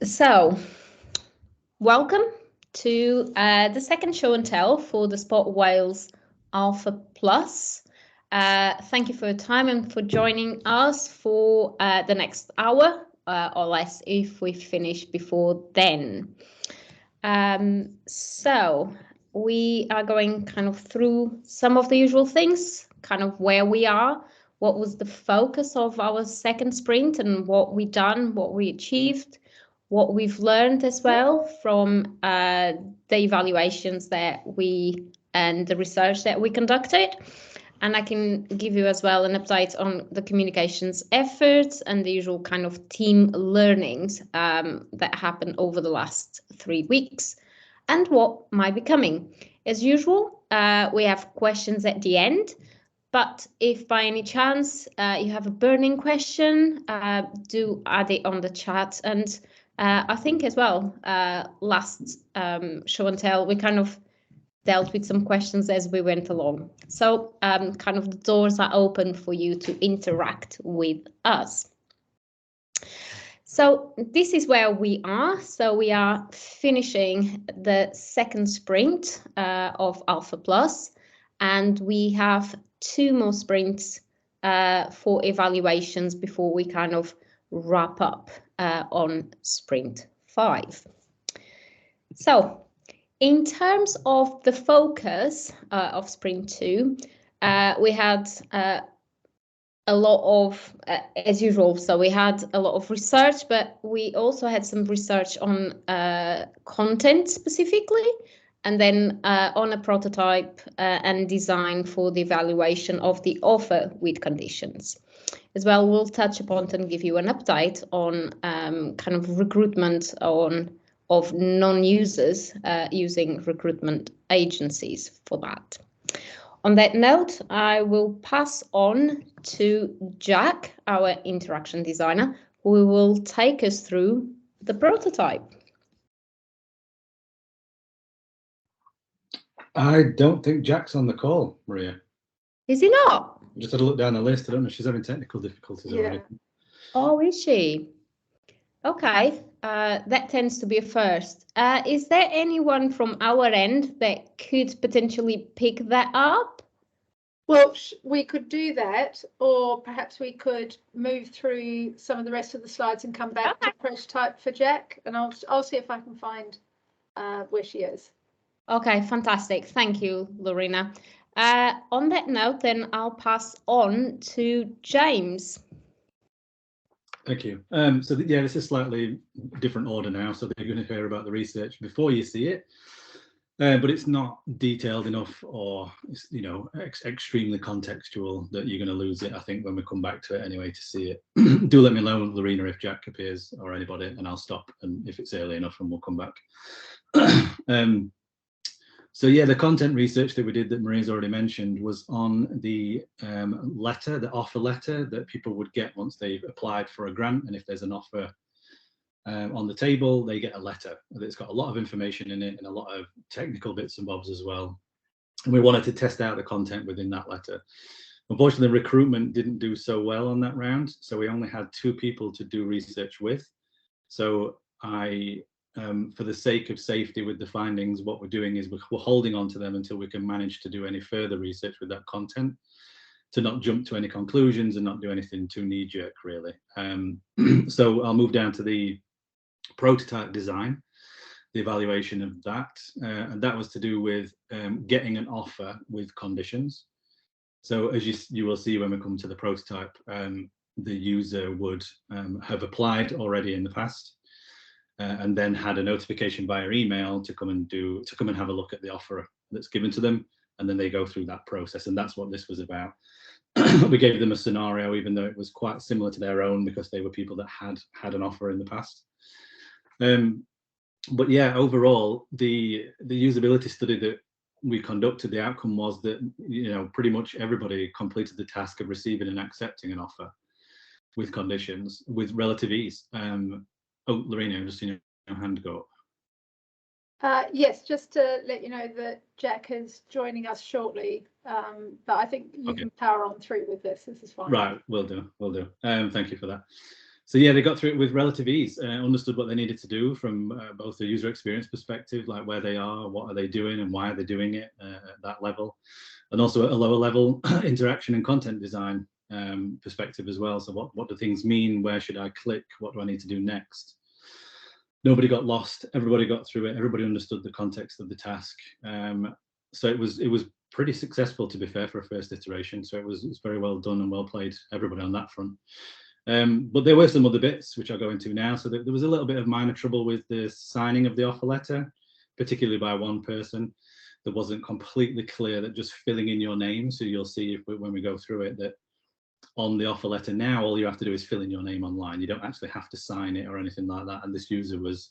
So, welcome to the second show and tell for the Sport Wales Alpha Plus. Thank you for your time and for joining us for the next hour or less if we finish before then. So we are going kind of through some of the usual things, kind of where we are, what was the focus of our second sprint and what we done, what we achieved, what we've learned as well from the evaluations that we and the research that we conducted. And I can give you as well an update on the communications efforts and the usual kind of team learnings that happened over the last 3 weeks and what might be coming. As usual, we have questions at the end, but if by any chance you have a burning question, do add it on the chat. And I think as well, last show and tell, we kind of dealt with some questions as we went along. So kind of the doors are open for you to interact with us. So this is where we are. So we are finishing the second sprint of Alpha Plus, and we have 2 more sprints for evaluations before we kind of wrap up on sprint 5. So in terms of the focus of sprint 2, we had a lot of, as usual, so we had a lot of research, but we also had some research on content specifically, and then on a prototype and design for the evaluation of the offer with conditions. As well, we'll touch upon and give you an update on kind of recruitment of non-users using recruitment agencies for that. On that note, I will pass on to Jack, our interaction designer, who will take us through the prototype. I don't think Jack's on the call, Maria. Is he not? I just had a look down the list. I don't know if she's having technical difficulties already. Oh, is she? Okay, that tends to be a first. Is there anyone from our end that could potentially pick that up? Well, we could do that, or perhaps we could move through some of the rest of the slides and come back to prototype for Jack, and I'll see if I can find where she is. Okay, fantastic. Thank you, Lorena. On that note, then I'll pass on to James. Thank you. So yeah, this is slightly different order now, so they're going to hear about the research before you see it, but it's not detailed enough, or it's, you know, extremely contextual that you're going to lose it, I think, when we come back to it anyway to see it. Do let me know, Lorena, if Jack appears or anybody, and I'll stop, and if it's early enough, and we'll come back. So yeah, the content research that we did that Maria's already mentioned was on the letter, the offer letter that people would get once they've applied for a grant. And if there's an offer on the table, they get a letter that's got a lot of information in it and a lot of technical bits and bobs as well. And we wanted to test out the content within that letter. Unfortunately, recruitment didn't do so well on that round, so we only had 2 people to do research with. So for the sake of safety with the findings, what we're doing is we're holding on to them until we can manage to do any further research with that content, to not jump to any conclusions and not do anything too knee-jerk, really. So I'll move down to the prototype design, the evaluation of that, and that was to do with getting an offer with conditions. So as you will see when we come to the prototype, the user would have applied already in the past, and then had a notification via email to come and have a look at the offer that's given to them, and then they go through that process. And that's what this was about. We gave them a scenario, even though it was quite similar to their own, because they were people that had an offer in the past. But yeah, overall, the usability study that we conducted, the outcome was that, you know, pretty much everybody completed the task of receiving and accepting an offer with conditions with relative ease. Oh, Lorena, I've just seen your hand go up. Yes, just to let you know that Jack is joining us shortly, but I think you can power on through with this. This is fine. Right, will do. Thank you for that. So yeah, they got through it with relative ease, understood what they needed to do from both the user experience perspective, like where they are, what are they doing and why are they doing it at that level, and also at a lower level interaction and content design perspective as well. So what do things mean? Where should I click? What do I need to do next? Nobody got lost. Everybody got through it. Everybody understood the context of the task. So it was pretty successful, to be fair, for a first iteration. So it was very well done and well played, everybody on that front. But there were some other bits which I'll go into now. So there was a little bit of minor trouble with the signing of the offer letter, particularly by one person. That wasn't completely clear that just filling in your name. So you'll see when we go through it that on the offer letter now, all you have to do is fill in your name online. You don't actually have to sign it or anything like that. And this user was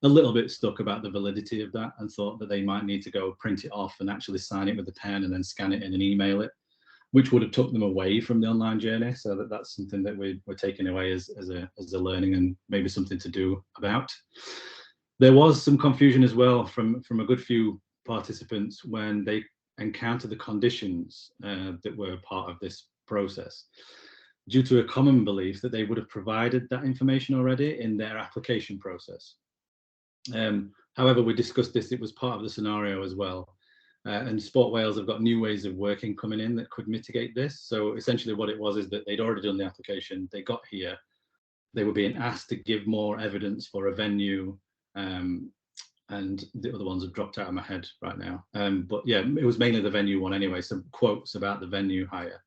a little bit stuck about the validity of that and thought that they might need to go print it off and actually sign it with a pen and then scan it in and email it, which would have took them away from the online journey. So that's something that we're taking away as a learning and maybe something to do about. There was some confusion as well from a good few participants when they encountered the conditions that were part of this process, due to a common belief that they would have provided that information already in their application process. However, we discussed this, it was part of the scenario as well. And Sport Wales have got new ways of working coming in that could mitigate this. So essentially what it was is that they'd already done the application, they got here, they were being asked to give more evidence for a venue, and the other ones have dropped out of my head right now. But yeah, it was mainly the venue one anyway, some quotes about the venue hire.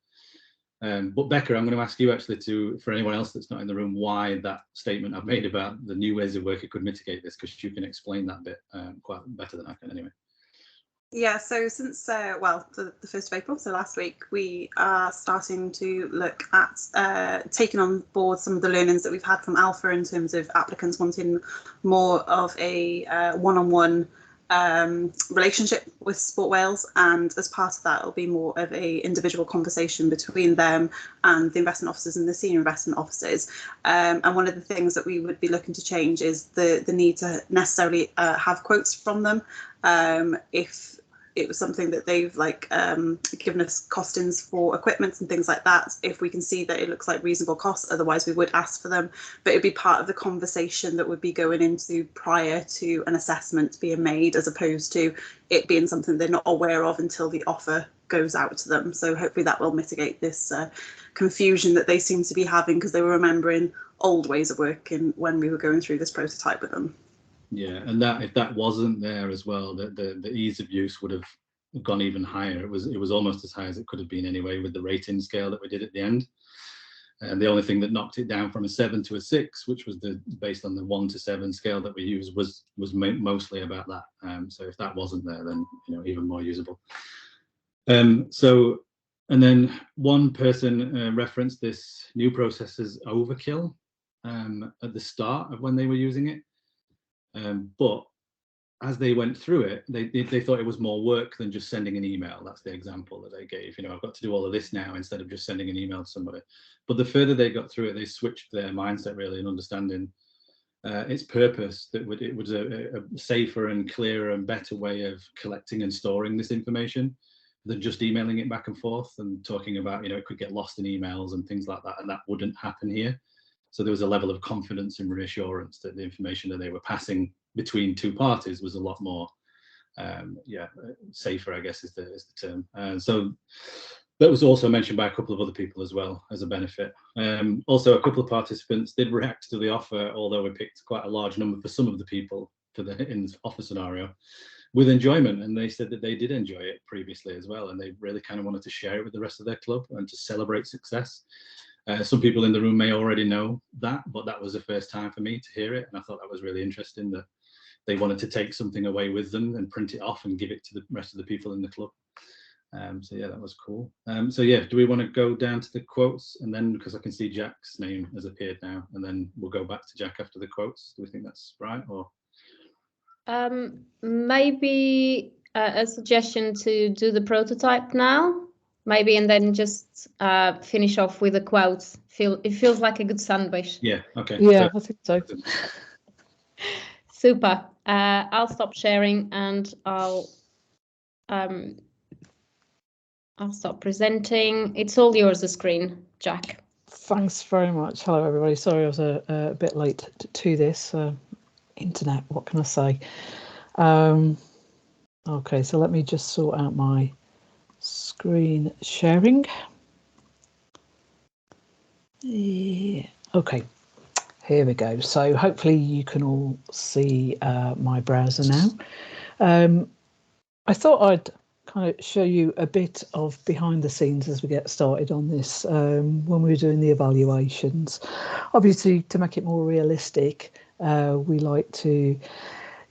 But Becca, I'm going to ask you actually for anyone else that's not in the room, why that statement I've made about the new ways of working could mitigate this, because you can explain that bit quite better than I can anyway. Yeah, so since, well, the 1st of April, so last week, we are starting to look at taking on board some of the learnings that we've had from Alpha in terms of applicants wanting more of a one-on-one relationship with Sport Wales, and as part of that it'll be more of a individual conversation between them and the investment officers and the senior investment officers, and one of the things that we would be looking to change is the need to necessarily have quotes from them if it was something that they've given us costings for equipment and things like that. If we can see that it looks like reasonable costs, otherwise we would ask for them, but it'd be part of the conversation that would be going into prior to an assessment being made, as opposed to it being something they're not aware of until the offer goes out to them. So hopefully that will mitigate this confusion that they seem to be having, because they were remembering old ways of working when we were going through this prototype with them. Yeah, and that if that wasn't there as well, the ease of use would have gone even higher. It was almost as high as it could have been anyway with the rating scale that we did at the end. And the only thing that knocked it down from a 7 to a 6, which was based on the 1 to 7 scale that we used, was mostly about that. So if that wasn't there, then even more usable. So, and then one person referenced this new process as overkill at the start of when they were using it. But as they went through it, they thought it was more work than just sending an email. That's the example that they gave. I've got to do all of this now instead of just sending an email to somebody. But the further they got through it, they switched their mindset really in understanding its purpose, that it was a safer and clearer and better way of collecting and storing this information than just emailing it back and forth and talking about, it could get lost in emails and things like that, and that wouldn't happen here. So there was a level of confidence and reassurance that the information that they were passing between two parties was a lot more, safer, I guess is the term. So that was also mentioned by a couple of other people as well as a benefit. Also, a couple of participants did react to the offer, although we picked quite a large number for some of the people in the offer scenario, with enjoyment, and they said that they did enjoy it previously as well, and they really kind of wanted to share it with the rest of their club and to celebrate success. Some people in the room may already know that, but that was the first time for me to hear it, and I thought that was really interesting that they wanted to take something away with them and print it off and give it to the rest of the people in the club. So yeah, that was cool. So yeah, do we want to go down to the quotes, and then, because I can see Jack's name has appeared now, and then we'll go back to Jack after the quotes? Do we think that's right? Or maybe a suggestion to do the prototype now, maybe, and then just finish off with the quotes. It feels like a good sandwich. Yeah. Okay. Yeah, I think so. Super. I'll stop sharing and I'll stop presenting. It's all yours, the screen, Jack. Thanks very much. Hello, everybody. Sorry I was a bit late to this. Internet, what can I say? Okay, so let me just sort out my screen sharing. Yeah. Okay, here we go. So hopefully you can all see my browser now. I thought I'd kind of show you a bit of behind the scenes as we get started on this when we were doing the evaluations. Obviously, to make it more realistic, we like to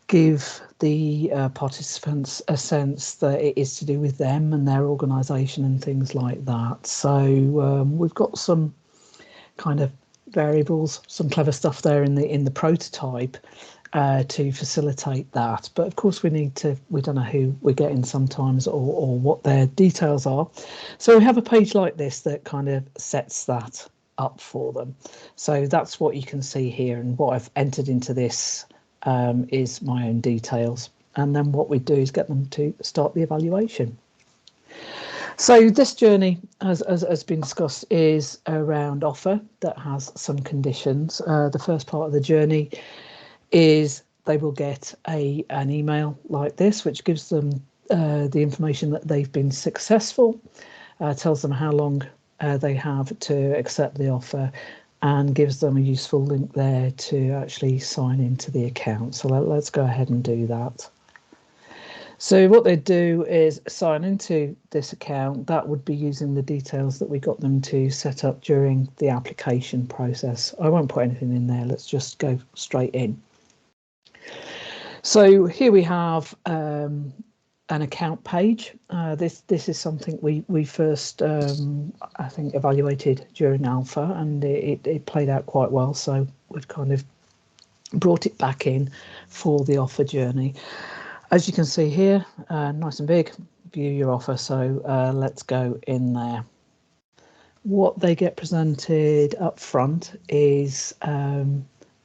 give the participants a sense that it is to do with them and their organisation and things like that. So we've got some kind of variables, some clever stuff there in the prototype to facilitate that. But of course we don't know who we're getting sometimes or what their details are. So we have a page like this that kind of sets that up for them. So that's what you can see here, and what I've entered into this is my own details. And then what we do is get them to start the evaluation. So this journey, as been discussed, is around offer that has some conditions. The first part of the journey is they will get an email like this, which gives them the information that they've been successful, tells them how long they have to accept the offer, and gives them a useful link there to actually sign into the account. So let's go ahead and do that. So what they do is sign into this account. That would be using the details that we got them to set up during the application process. I won't put anything in there. Let's just go straight in. So here we have an account page. This is something we first I think evaluated during Alpha, and it played out quite well. So we've kind of brought it back in for the offer journey. As you can see here, nice and big, view your offer. So let's go in there. What they get presented up front is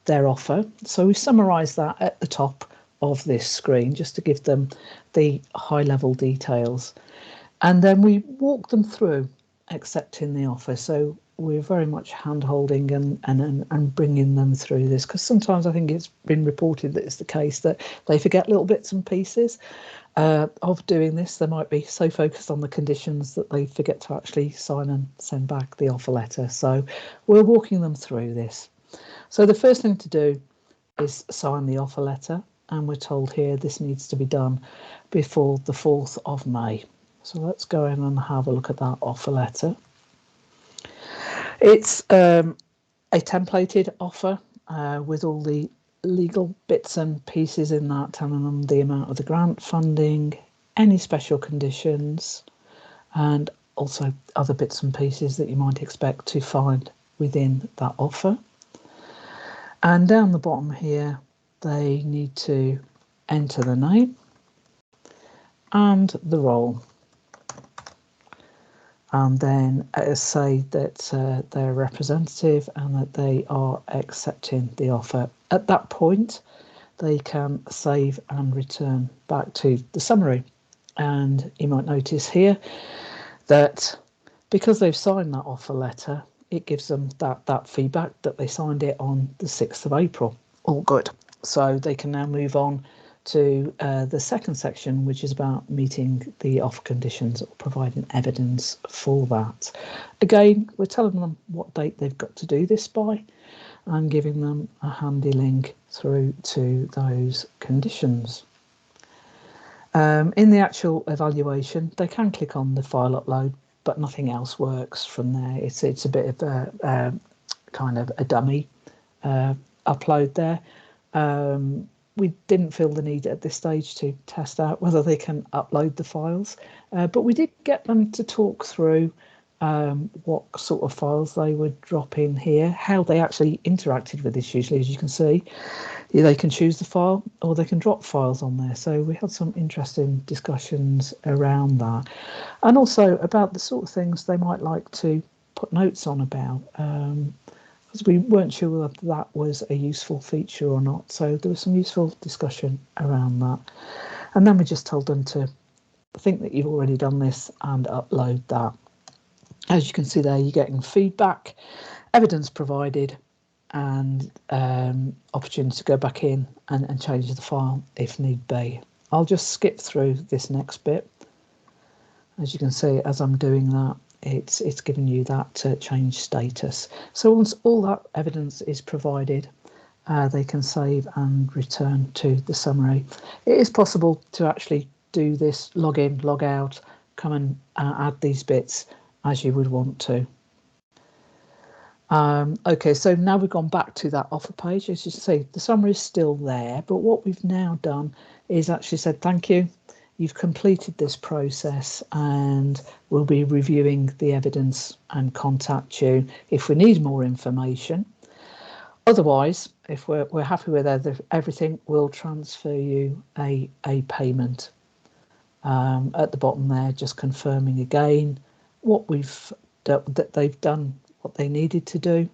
their offer. So we summarise that at the top of this screen just to give them the high level details. And then we walk them through accepting the offer. So we're very much hand holding and bringing them through this, because sometimes I think it's been reported that it's the case that they forget little bits and pieces of doing this. They might be so focused on the conditions that they forget to actually sign and send back the offer letter. So we're walking them through this. So the first thing to do is sign the offer letter, and we're told here this needs to be done before the 4th of May. So let's go in and have a look at that offer letter. It's a templated offer with all the legal bits and pieces in that, telling them the amount of the grant funding, any special conditions, and also other bits and pieces that you might expect to find within that offer. And down the bottom here, they need to enter the name and the role, and then say that they're a representative and that they are accepting the offer. At that point, they can save and return back to the summary. And you might notice here that because they've signed that offer letter, it gives them that feedback that they signed it on the 6th of April. All good. So they can now move on to the second section, which is about meeting the offer conditions or providing evidence for that. Again, we're telling them what date they've got to do this by and giving them a handy link through to those conditions. In the actual evaluation, they can click on the file upload, but nothing else works from there. It's a bit of a kind of a dummy upload there. We didn't feel the need at this stage to test out whether they can upload the files, but we did get them to talk through what sort of files they would drop in here, how they actually interacted with this. Usually, as you can see, they can choose the file or they can drop files on there. So we had some interesting discussions around that, and also about the sort of things they might like to put notes on about. Because we weren't sure whether that was a useful feature or not. So there was some useful discussion around that. And then we just told them to think that you've already done this and upload that. As you can see there, you're getting feedback, evidence provided, and opportunity to go back in and change the file if need be. I'll just skip through this next bit. As you can see, as I'm doing that, it's giving you that change status. So once all that evidence is provided, they can save and return to the summary. It is possible to actually do this log in, log out, come and add these bits as you would want to. Okay, so now we've gone back to that offer page. As you see, the summary is still there, but what we've now done is actually said, thank you, you've completed this process, and we'll be reviewing the evidence and contact you if we need more information. Otherwise, if we're happy with everything, we'll transfer you a payment. At the bottom there, just confirming again what we've that they've done what they needed to do.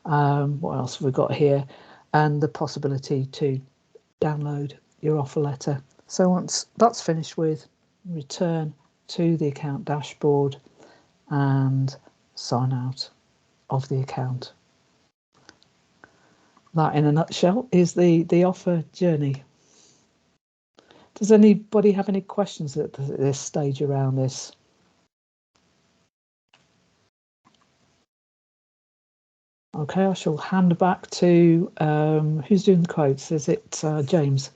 What else have we got here? And the possibility to download your offer letter. So once that's finished with, return to the account dashboard and sign out of the account. That, in a nutshell, is the offer journey. Does anybody have any questions at this stage around this? Okay, I shall hand back to who's doing the quotes? Is it James?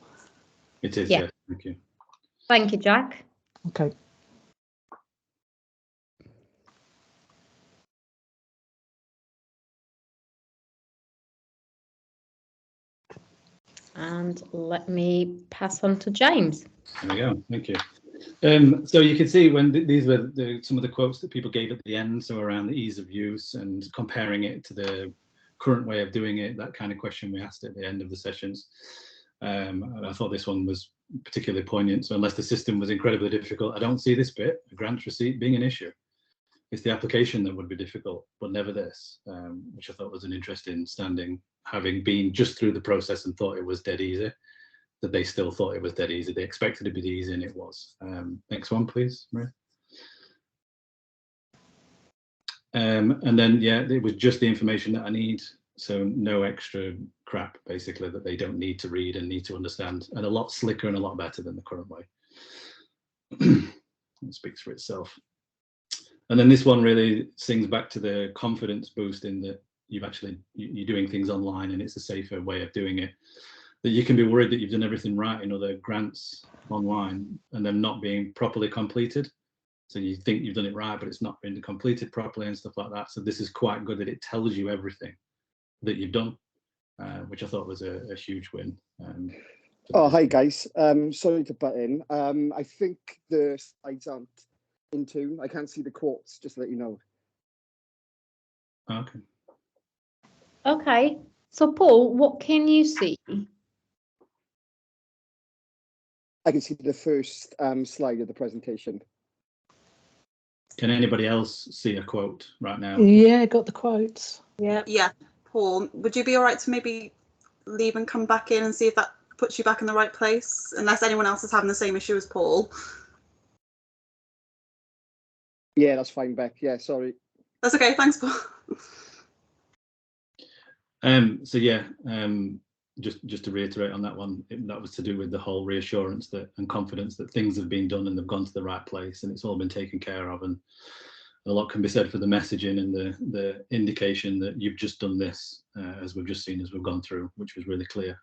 It is, yeah. Thank you. Thank you, Jack. Okay. And let me pass on to James. There we go. Thank you. So you can see when these were some of the quotes that people gave at the end, so around the ease of use and comparing it to the current way of doing it, that kind of question we asked at the end of the sessions. And I thought this one was particularly poignant. So unless the system was incredibly difficult, I don't see this bit, a grant receipt, being an issue. It's the application that would be difficult, but never this, which I thought was an interesting standing, having been just through the process and thought it was dead easy, that they still thought it was dead easy. They expected it to be easy, and it was. Next one, please, Maria. And then, yeah, it was just the information that I need. So no extra crap, basically, that they don't need to read and need to understand, and a lot slicker and a lot better than the current way. It speaks for itself. And then this one really sings back to the confidence boost in that you're doing things online and it's a safer way of doing it. That you can be worried that you've done everything right in other grants online and them not being properly completed. So you think you've done it right, but it's not been completed properly and stuff like that. So this is quite good that it tells you everything that you've done, which I thought was a huge win. Oh, hi guys. Sorry to butt in. I think the slides aren't in tune. I can't see the quotes, just to let you know. Okay. Okay. So Paul, what can you see? I can see the first slide of the presentation. Can anybody else see a quote right now? Yeah, got the quotes. Yeah. Paul, would you be all right to maybe leave and come back in and see if that puts you back in the right place, unless anyone else is having the same issue as Paul? Yeah, that's fine, Beck. Yeah, sorry. That's okay. Thanks, Paul. So yeah, just to reiterate on that one, that was to do with the whole reassurance that and confidence that things have been done and they've gone to the right place and it's all been taken care of, and a lot can be said for the messaging and the indication that you've just done this, as we've just seen as we've gone through, which was really clear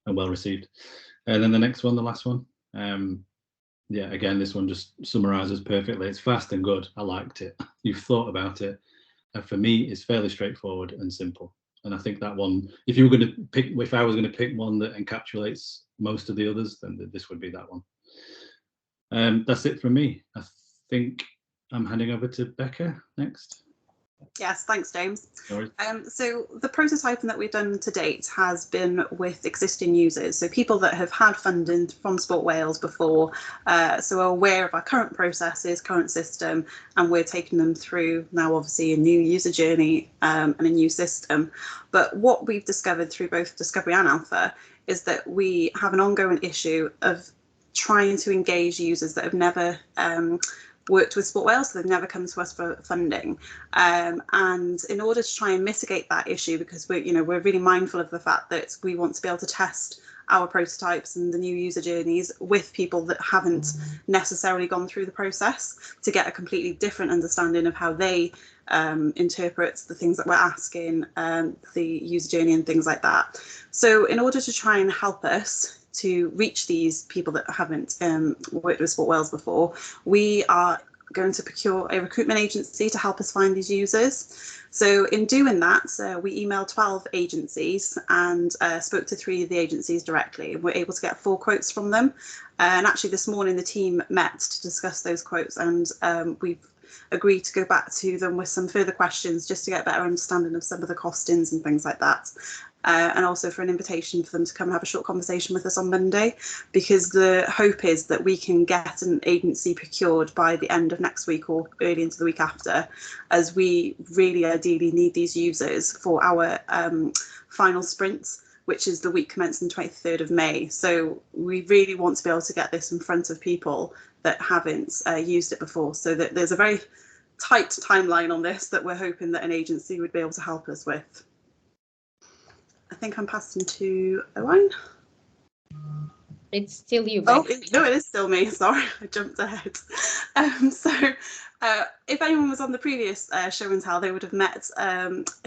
and well received. And then the next one, the last one, yeah, again, this one just summarizes perfectly. It's fast and good. I liked it. You've thought about it. For me, it's fairly straightforward and simple. And I think that one, if you were going to pick, if I was going to pick one that encapsulates most of the others, then this would be that one. That's it from me. I think I'm handing over to Becca next. Yes, thanks, James. No worries. So the prototyping that we've done to date has been with existing users, so people that have had funding from Sport Wales before, so are aware of our current processes, current system, and we're taking them through now obviously a new user journey and a new system. But what we've discovered through both Discovery and Alpha is that we have an ongoing issue of trying to engage users that have never worked with Sport Wales, so they've never come to us for funding. And in order to try and mitigate that issue, because we're really mindful of the fact that we want to be able to test our prototypes and the new user journeys with people that haven't necessarily gone through the process, to get a completely different understanding of how they interpret the things that we're asking, the user journey and things like that. So in order to try and help us to reach these people that haven't worked with Sport Wales before, we are going to procure a recruitment agency to help us find these users. So in doing that, we emailed 12 agencies and spoke to 3 of the agencies directly. We're able to get 4 quotes from them. And actually this morning the team met to discuss those quotes, and we've agreed to go back to them with some further questions just to get a better understanding of some of the costings and things like that. And also for an invitation for them to come and have a short conversation with us on Monday, because the hope is that we can get an agency procured by the end of next week or early into the week after, as we really ideally need these users for our final sprint, which is the week commencing 23rd of May. So we really want to be able to get this in front of people that haven't used it before. So that there's a very tight timeline on this that we're hoping that an agency would be able to help us with. I think I'm passing to Owain. It's still you, Oh, Beck. no, it is still me. Sorry, I jumped ahead. If anyone was on the previous show and tell, they would have met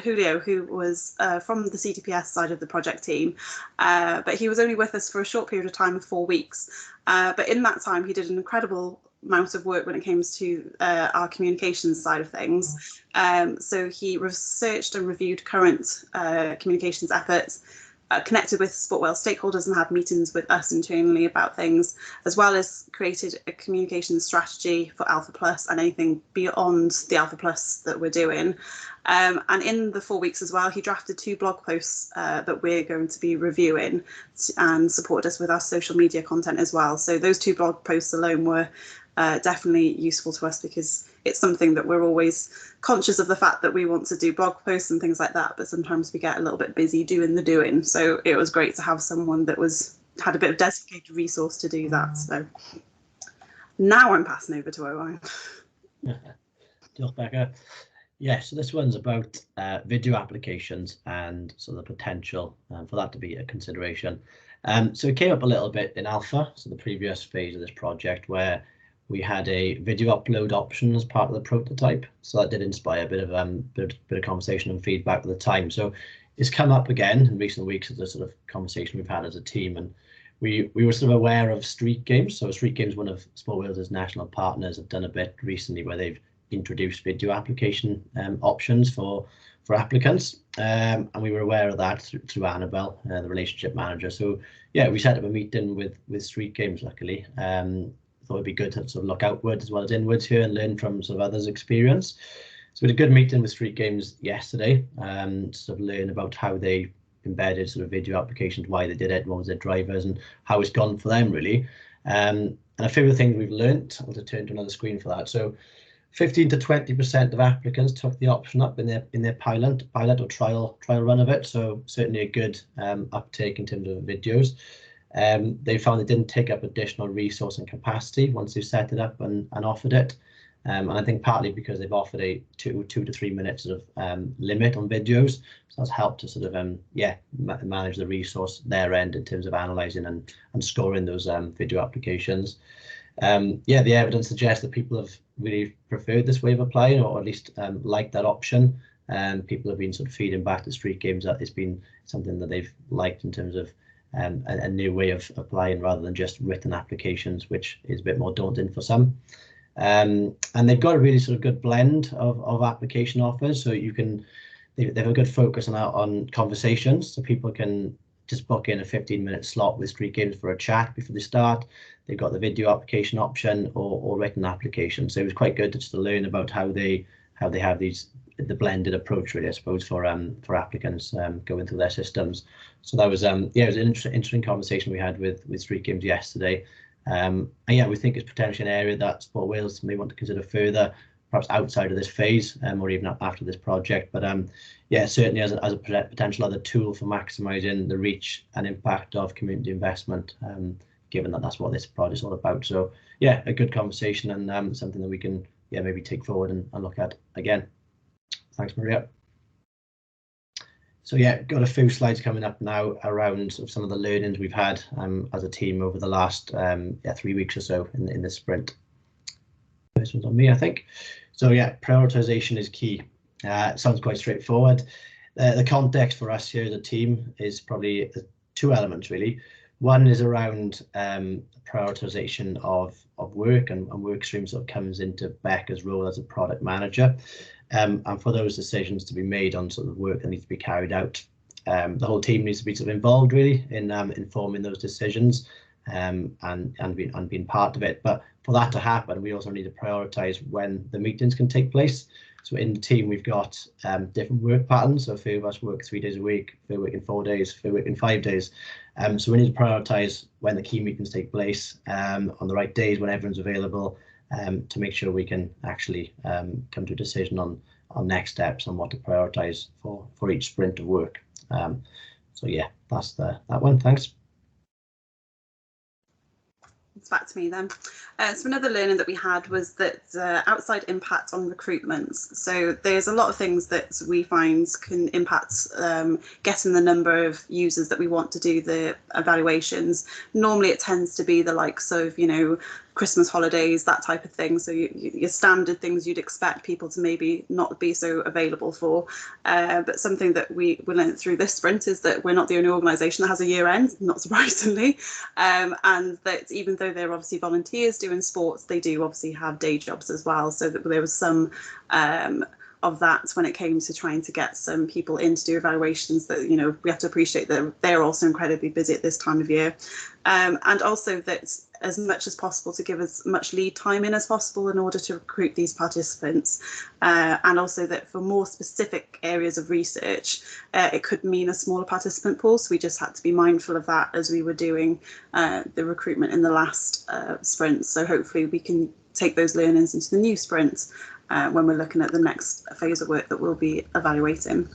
Julio, who was from the CDPS side of the project team, but he was only with us for a short period of time of 4 weeks. But in that time, he did an incredible amount of work when it comes to our communications side of things. So he researched and reviewed current communications efforts, connected with Sport Wales stakeholders and had meetings with us internally about things, as well as created a communications strategy for Alpha Plus and anything beyond the Alpha Plus that we're doing. And in the 4 weeks as well, he drafted 2 blog posts that we're going to be reviewing and supported us with our social media content as well. So those 2 blog posts alone were definitely useful to us, because it's something that we're always conscious of, the fact that we want to do blog posts and things like that, but sometimes we get a little bit busy doing the doing. So it was great to have someone that had a bit of dedicated resource to do that. So now I'm passing over to Owain. Thanks, Becca. Yes, so this one's about video applications and so the potential for that to be a consideration. So it came up a little bit in Alpha, so the previous phase of this project, where we had a video upload option as part of the prototype. So that did inspire a bit of conversation and feedback at the time. So it's come up again in recent weeks as a sort of conversation we've had as a team, and we were sort of aware of Street Games. So Street Games, one of Sport Wales' national partners, have done a bit recently where they've introduced video application options for applicants, and we were aware of that through Annabelle, the relationship manager. So yeah, we set up a meeting with Street Games, luckily. Thought it'd be good to sort of look outwards as well as inwards here and learn from sort of others' experience. So we had a good meeting with Street Games yesterday, to sort of learn about how they embedded sort of video applications, why they did it, what was their drivers, and how it's gone for them really. And a few of the things we've learned, I'll just turn to another screen for that. So 15 to 20% of applicants took the option up in their pilot or trial run of it. So certainly a good uptake in terms of videos. They found they didn't take up additional resource and capacity once they set it up and offered it. And I think partly because they've offered a 2 to 3 minutes sort of limit on videos. So that's helped to sort of manage the resource their end in terms of analysing and scoring those video applications. The evidence suggests that people have really preferred this way of applying, or at least liked that option. People have been sort of feeding back to Street Games that it's been something that they've liked in terms of a new way of applying rather than just written applications, which is a bit more daunting for some. And they've got a really sort of good blend of application offers. So they have a good focus on conversations, so people can just book in a 15-minute slot with Street Games for a chat before they start. They've got the video application option or written application. So it was quite good to learn about how they have the blended approach, really, I suppose, for applicants going through their systems. So that was it was an interesting conversation we had with Street Games yesterday. And yeah, we think it's potentially an area that Sport Wales may want to consider further, perhaps outside of this phase, or even after this project. But yeah, certainly as a potential other tool for maximising the reach and impact of community investment given that that's what this project is all about. So yeah, a good conversation, and something that we can maybe take forward and look at again. Thanks, Maria. So yeah, got a few slides coming up now around some of the learnings we've had as a team over the last 3 weeks or so in this sprint. This one's on me, I think. So yeah, prioritization is key. Sounds quite straightforward. The context for us here as a team is probably 2 elements really. One is around prioritization of work and work streams that comes into Becca's role as a product manager. And for those decisions to be made on sort of work that needs to be carried out, the whole team needs to be sort of involved really in informing those decisions and being part of it. But for that to happen, we also need to prioritise when the meetings can take place. So in the team, we've got different work patterns. So a few of us work 3 days a week, a few work in 4 days, a few work in 5 days. So we need to prioritise when the key meetings take place on the right days when everyone's available, to make sure we can actually come to a decision on next steps on what to prioritise for each sprint of work. So yeah, that's that one. Thanks. It's back to me then. So another learning that we had was that outside impact on recruitments. So there's a lot of things that we find can impact getting the number of users that we want to do the evaluations. Normally it tends to be the likes of, Christmas holidays, that type of thing. So your standard things you'd expect people to maybe not be so available for. But something that we learned through this sprint is that we're not the only organisation that has a year end, not surprisingly. And that even though they're obviously volunteers doing sports, they do obviously have day jobs as well. So that there was some of that when it came to trying to get some people in to do evaluations, that we have to appreciate that they're also incredibly busy at this time of year, and also that as much as possible to give as much lead time in as possible in order to recruit these participants, and also that for more specific areas of research it could mean a smaller participant pool, so we just had to be mindful of that as we were doing the recruitment in the last sprint. So hopefully we can take those learnings into the new sprint when we're looking at the next phase of work that we'll be evaluating.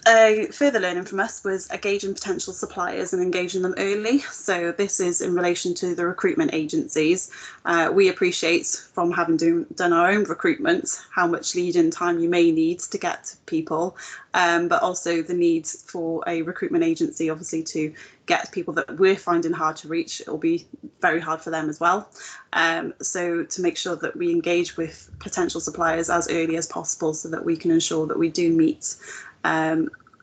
A further learning from us was engaging potential suppliers and engaging them early. So this is in relation to the recruitment agencies. We appreciate from having done our own recruitment how much lead-in time you may need to get people, but also the need for a recruitment agency obviously to get people that we're finding hard to reach. It will be very hard for them as well. So to make sure that we engage with potential suppliers as early as possible so that we can ensure that we do meet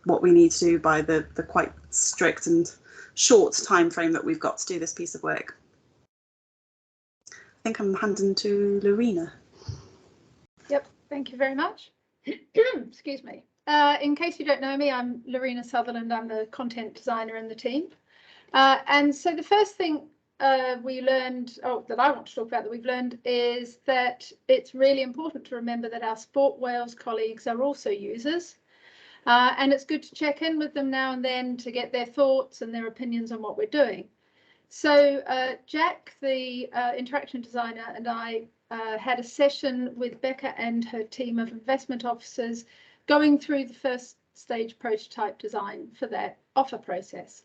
what we need to do by the quite strict and short time frame that we've got to do this piece of work. I think I'm handing to Lorena. Yep, thank you very much. Excuse me. In case you don't know me, I'm Lorena Sutherland. I'm the content designer in the team. And so the first thing we learned, that I want to talk about that we've learned, is that it's really important to remember that our Sport Wales colleagues are also users. And it's good to check in with them now and then to get their thoughts and their opinions on what we're doing. So Jack, the interaction designer, and I had a session with Becca and her team of investment officers going through the first stage prototype design for that offer process.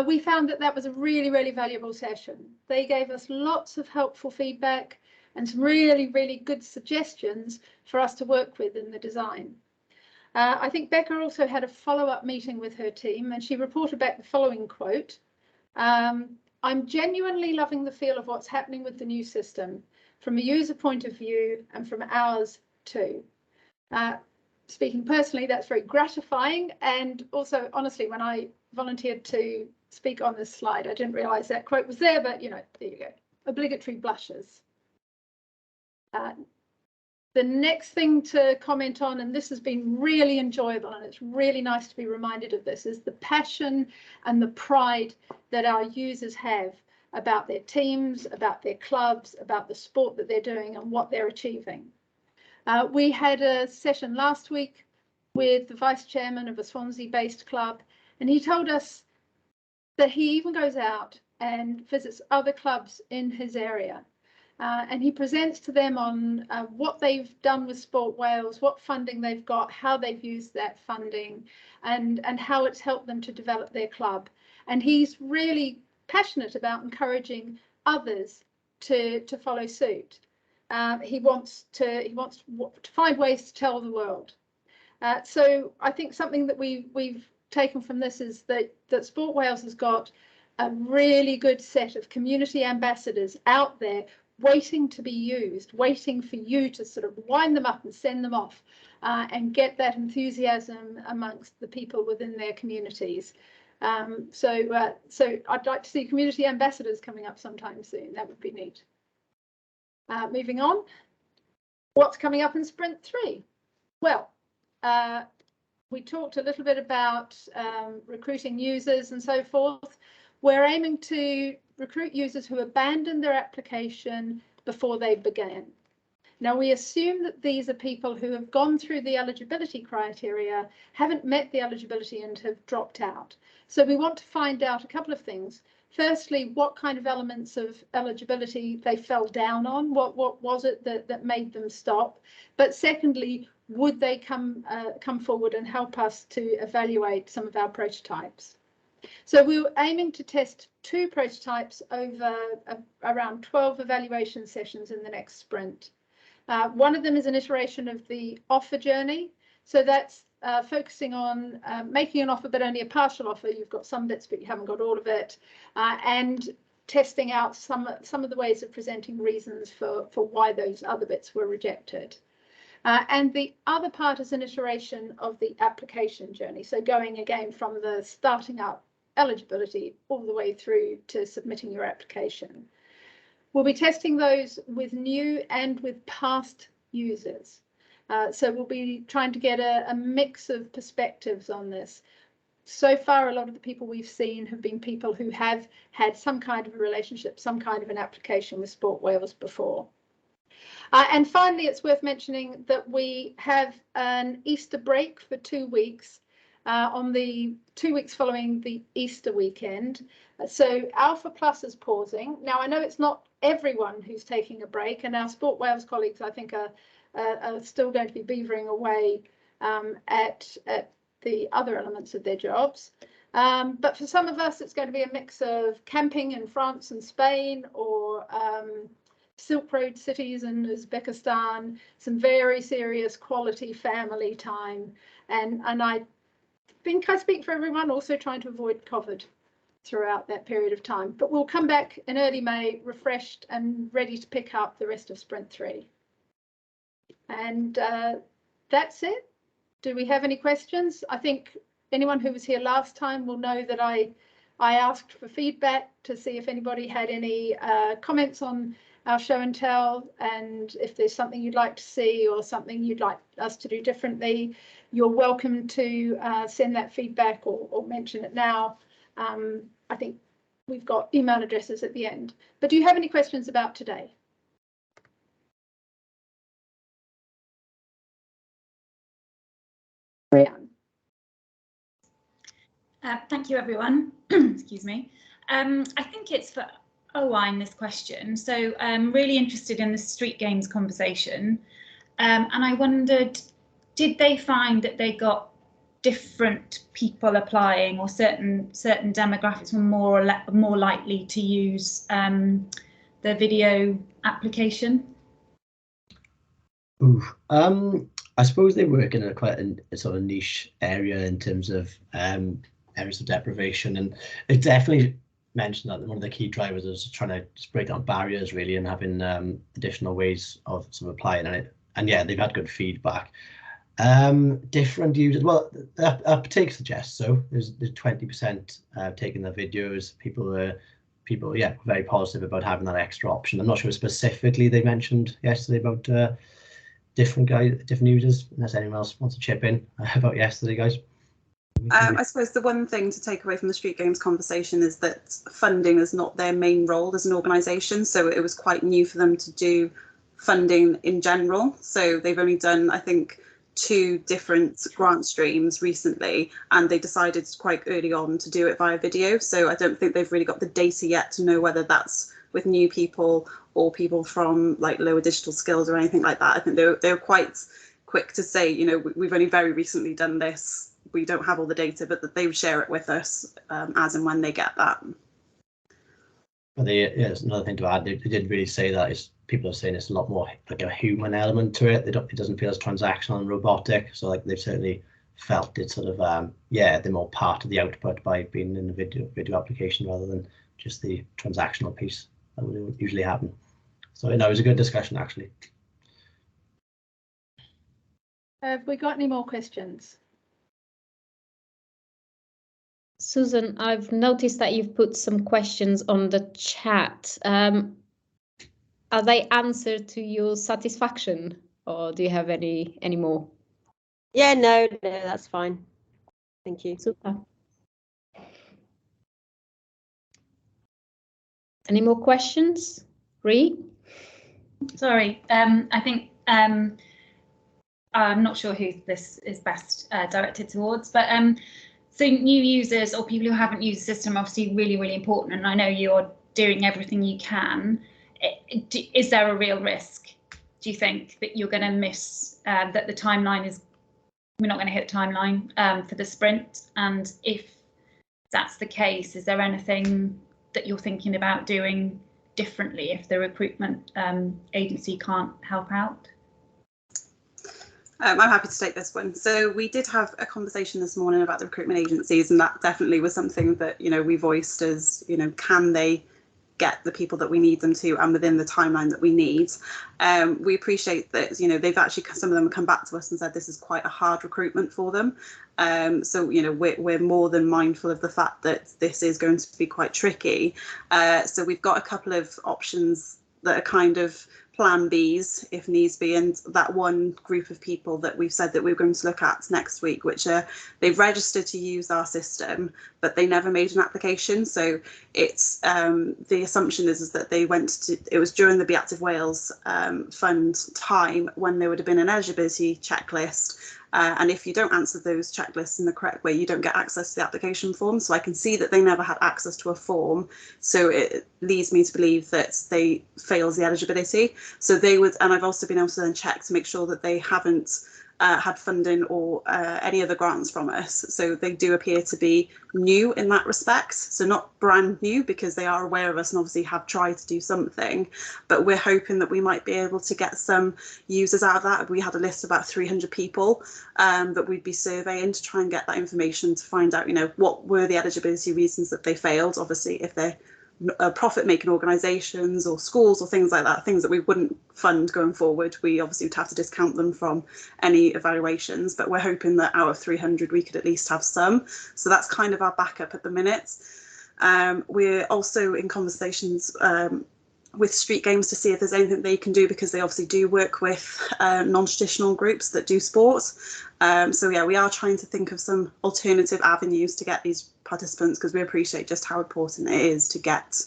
We found that was a really, really valuable session. They gave us lots of helpful feedback and some really, really good suggestions for us to work with in the design. I think Becca also had a follow-up meeting with her team, and she reported back the following quote: "I'm genuinely loving the feel of what's happening with the new system from a user point of view and from ours too." Speaking personally, that's very gratifying, and also honestly, when I volunteered to speak on this slide, I didn't realise that quote was there, but there you go. Obligatory blushes. The next thing to comment on, and this has been really enjoyable and it's really nice to be reminded of this, is the passion and the pride that our users have about their teams, about their clubs, about the sport that they're doing and what they're achieving. We had a session last week with the vice chairman of a Swansea-based club, and he told us that he even goes out and visits other clubs in his area. And he presents to them on what they've done with Sport Wales, what funding they've got, how they've used that funding, and how it's helped them to develop their club. And he's really passionate about encouraging others to follow suit. He wants to find ways to tell the world. So I think something that we've taken from this is that Sport Wales has got a really good set of community ambassadors out there waiting to be used, waiting for you to sort of wind them up and send them off and get that enthusiasm amongst the people within their communities. So I'd like to see community ambassadors coming up sometime soon. That would be neat. Moving on, what's coming up in Sprint 3? Well, we talked a little bit about recruiting users and so forth. We're aiming to recruit users who abandoned their application before they began. Now, we assume that these are people who have gone through the eligibility criteria, haven't met the eligibility and have dropped out. So we want to find out a couple of things. Firstly, what kind of elements of eligibility they fell down on? What was it that made them stop? But secondly, would they come forward and help us to evaluate some of our prototypes? So we were aiming to test 2 prototypes over around 12 evaluation sessions in the next sprint. One of them is an iteration of the offer journey. So that's focusing on making an offer, but only a partial offer. You've got some bits, but you haven't got all of it. And testing out some of the ways of presenting reasons for why those other bits were rejected. And the other part is an iteration of the application journey. So going again from the starting up eligibility all the way through to submitting your application. We'll be testing those with new and with past users. So we'll be trying to get a mix of perspectives on this. So far, a lot of the people we've seen have been people who have had some kind of a relationship, some kind of an application with Sport Wales before. And finally, it's worth mentioning that we have an Easter break for 2 weeks on the 2 weeks following the Easter weekend. So Alpha Plus is pausing. Now, I know it's not everyone who's taking a break, and our Sport Wales colleagues, I think, are still going to be beavering away at the other elements of their jobs. But for some of us, it's going to be a mix of camping in France and Spain, or Silk Road cities in Uzbekistan, some very serious quality family time. And I think I speak for everyone, also trying to avoid COVID throughout that period of time. But we'll come back in early May, refreshed and ready to pick up the rest of Sprint 3. And that's it. Do we have any questions? I think anyone who was here last time will know that I asked for feedback to see if anybody had any comments on our show and tell, and if there's something you'd like to see or something you'd like us to do differently, you're welcome to send that feedback or mention it now. I think we've got email addresses at the end. But do you have any questions about today? Brianne. Thank you, everyone. Excuse me. I think it's for Owain, this question. So I'm really interested in the street games conversation. And I wondered, did they find that they got different people applying, or certain demographics were more likely to use the video application? Ooh, I suppose they work in quite a sort of niche area in terms of areas of deprivation, and it definitely mentioned that one of the key drivers is trying to just break down barriers really, and having additional ways of sort of applying it. And yeah, they've had good feedback. Different users, well, uptake suggests so. There's 20% taking the videos. People yeah, very positive about having that extra option. I'm not sure specifically they mentioned yesterday about different users, unless anyone else wants to chip in about yesterday, guys. I suppose the one thing to take away from the street games conversation is that funding is not their main role as an organisation. So it was quite new for them to do funding in general. So they've only done, I think, 2 different grant streams recently, and they decided quite early on to do it via video. So I don't think they've really got the data yet to know whether that's with new people or people from like lower digital skills or anything like that. I think they were quite quick to say, you know, we've only very recently done this, we don't have all the data, but that they would share it with us as and when they get that. But there's another thing to add. They did really say that is people are saying it's a lot more like a human element to it. It doesn't feel as transactional and robotic. So like they've certainly felt it's sort of yeah, they're more part of the output by being in the video application rather than just the transactional piece that would usually happen. So you know, it was a good discussion actually. Have we got any more questions? Susan, I've noticed that you've put some questions on the chat. Are they answered to your satisfaction, or do you have any more? Yeah, no, that's fine. Thank you. Super. Any more questions? Ree? Sorry, I think I'm not sure who this is best directed towards, but so new users or people who haven't used the system are obviously really important, and I know you're doing everything you can. Is there a real risk, do you think, that you're going to miss, that the timeline is, we're not going to hit the timeline for the sprint? And if that's the case, is there anything that you're thinking about doing differently if the recruitment agency can't help out? I'm happy to take this one. So we did have a conversation this morning about the recruitment agencies, and that definitely was something that, you know, we voiced as, you know, can they get the people that we need them to and within the timeline that we need. We appreciate that, you know, they've actually, some of them have come back to us and said this is quite a hard recruitment for them. So, you know, we're more than mindful of the fact that this is going to be quite tricky. So we've got a couple of options that are kind of plan Bs if needs be, and that one group of people that we've said that we're going to look at next week, which are, they've registered to use our system but they never made an application. So it's the assumption is that they went to, it was during the Be Active Wales fund time when there would have been an eligibility checklist, and if you don't answer those checklists in the correct way, you don't get access to the application form. So I can see that they never had access to a form, so it leads me to believe that they failed the eligibility. So they would, and I've also been able to then check to make sure that they haven't had funding or any other grants from us. So they do appear to be new in that respect. So not brand new, because they are aware of us and obviously have tried to do something, but we're hoping that we might be able to get some users out of that. We had a list of about 300 people that we'd be surveying to try and get that information to find out, you know, what were the eligibility reasons that they failed. Obviously, if they're profit-making organisations or schools or things like that, things that we wouldn't fund going forward, we obviously would have to discount them from any evaluations, but we're hoping that out of 300 we could at least have some. So that's kind of our backup at the minute. We're also in conversations with Street Games to see if there's anything they can do, because they obviously do work with non-traditional groups that do sports. So yeah, we are trying to think of some alternative avenues to get these participants, because we appreciate just how important it is to get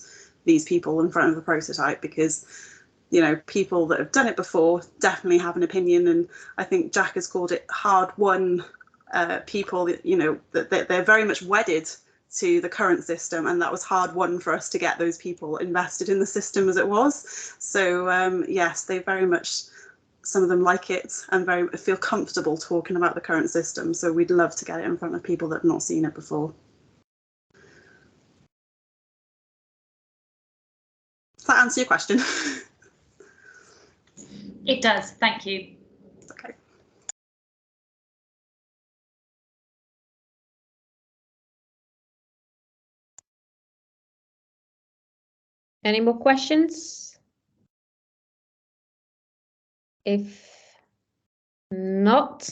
these people in front of the prototype, because, you know, people that have done it before definitely have an opinion, and I think Jack has called it hard-won people, you know, that they're very much wedded to the current system, and that was hard won for us to get those people invested in the system as it was. So yes, they very much, some of them like it and very feel comfortable talking about the current system, so we'd love to get it in front of people that have not seen it before. Does that answer your question? It does, thank you. Okay. Any more questions? If not,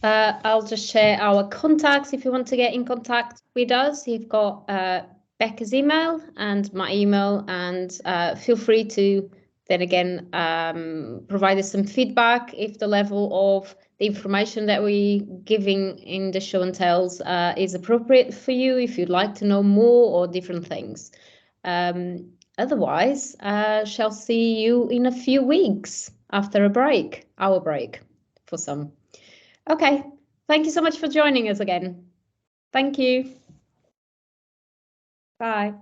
I'll just share our contacts if you want to get in contact with us. You've got Becca's email and my email, and feel free to then again provide us some feedback if the level of the information that we're giving in the show and tells is appropriate for you, if you'd like to know more or different things. Otherwise, shall see you in a few weeks after a break, our break for some. Okay, thank you so much for joining us again. Thank you. Bye.